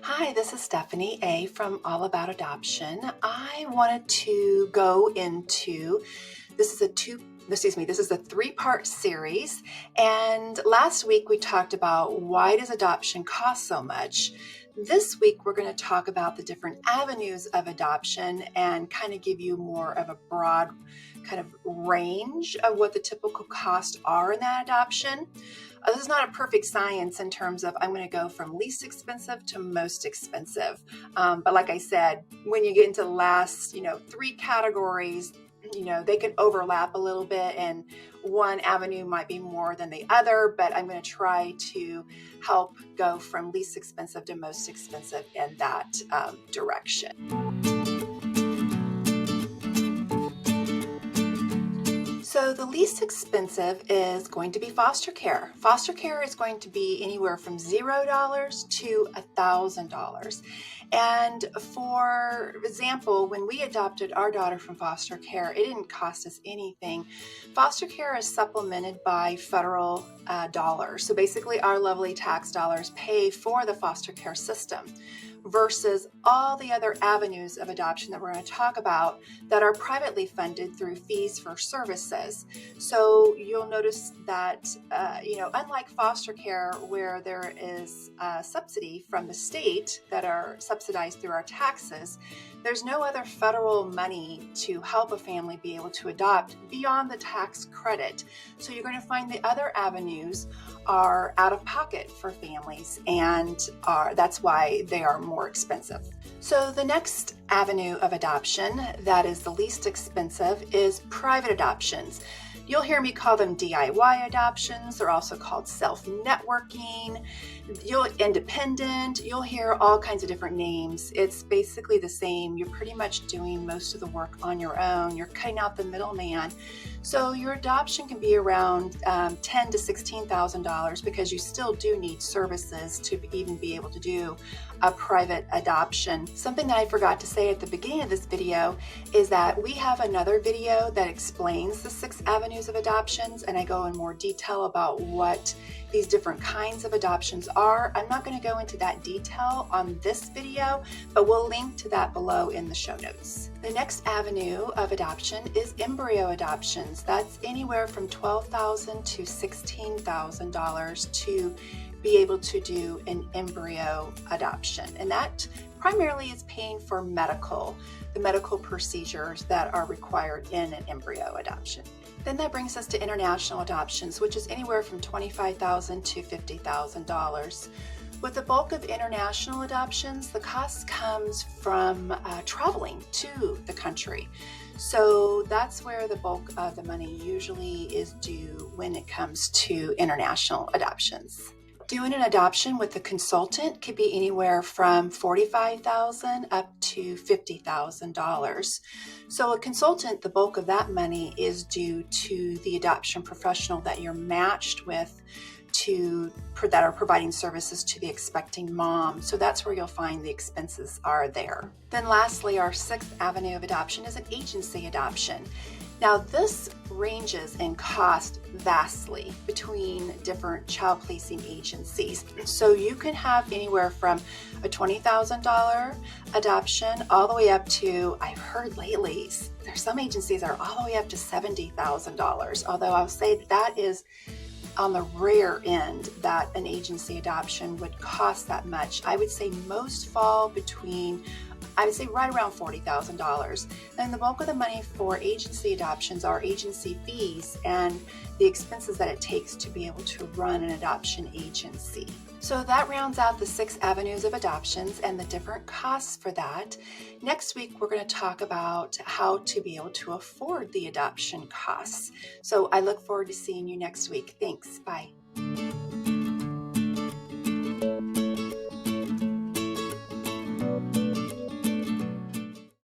Hi, this is Steffany Aye from All About Adoption. I wanted to go into this is a three-part series. And last week we talked about why does adoption cost so much? This week we're going to talk about the different avenues of adoption and kind of give you more of a broad kind of range of what the typical costs are in that adoption. This is not a perfect science in terms of I'm going to go from least expensive to most expensive. But like I said, when you get into the last, three categories, they can overlap a little bit and one avenue might be more than the other, but I'm going to try to help go from least expensive to most expensive in that direction. So the least expensive is going to be foster care. Foster care is going to be anywhere from $0 to $1,000. And for example, when we adopted our daughter from foster care, it didn't cost us anything. Foster care is supplemented by federal dollars. So basically our lovely tax dollars pay for the foster care system, versus all the other avenues of adoption that we're going to talk about that are privately funded through fees for services. So you'll notice that, unlike foster care where there is a subsidy from the state that are subsidized through our taxes, there's no other federal money to help a family be able to adopt beyond the tax credit. So you're going to find the other avenues are out of pocket for families, and that's why they are more expensive. So the next avenue of adoption that is the least expensive is private adoptions. You'll hear me call them DIY adoptions. They're also called self-networking, independent. You'll hear all kinds of different names. It's basically the same. You're pretty much doing most of the work on your own. You're cutting out the middleman. So your adoption can be around $10,000 to $16,000 because you still do need services to even be able to do a private adoption. Something that I forgot to say at the beginning of this video is that we have another video that explains the 6 avenues of adoptions, and I go in more detail about what these different kinds of adoptions are. I'm not going to go into that detail on this video, but we'll link to that below in the show notes. The next avenue of adoption is embryo adoptions. That's anywhere from $12,000 to $16,000 to be able to do an embryo adoption. And that primarily is paying for the medical procedures that are required in an embryo adoption. Then that brings us to international adoptions, which is anywhere from $25,000 to $50,000. With the bulk of international adoptions, the cost comes from traveling to the country. So that's where the bulk of the money usually is due when it comes to international adoptions. Doing an adoption with a consultant could be anywhere from $45,000 up to $50,000. So a consultant, the bulk of that money is due to the adoption professional that you're matched with that are providing services to the expecting mom. So that's where you'll find the expenses are there. Then lastly, our 6th avenue of adoption is an agency adoption. Now this ranges in cost vastly between different child placing agencies. So you can have anywhere from a $20,000 adoption all the way up to, I've heard lately, there's some agencies that are all the way up to $70,000. Although I'll say that is on the rare end that an agency adoption would cost that much. I would say most fall between, right around $40,000. Then the bulk of the money for agency adoptions are agency fees and the expenses that it takes to be able to run an adoption agency. So that rounds out the 6 avenues of adoptions and the different costs for that. Next week, we're going to talk about how to be able to afford the adoption costs. So I look forward to seeing you next week. Thanks. Bye.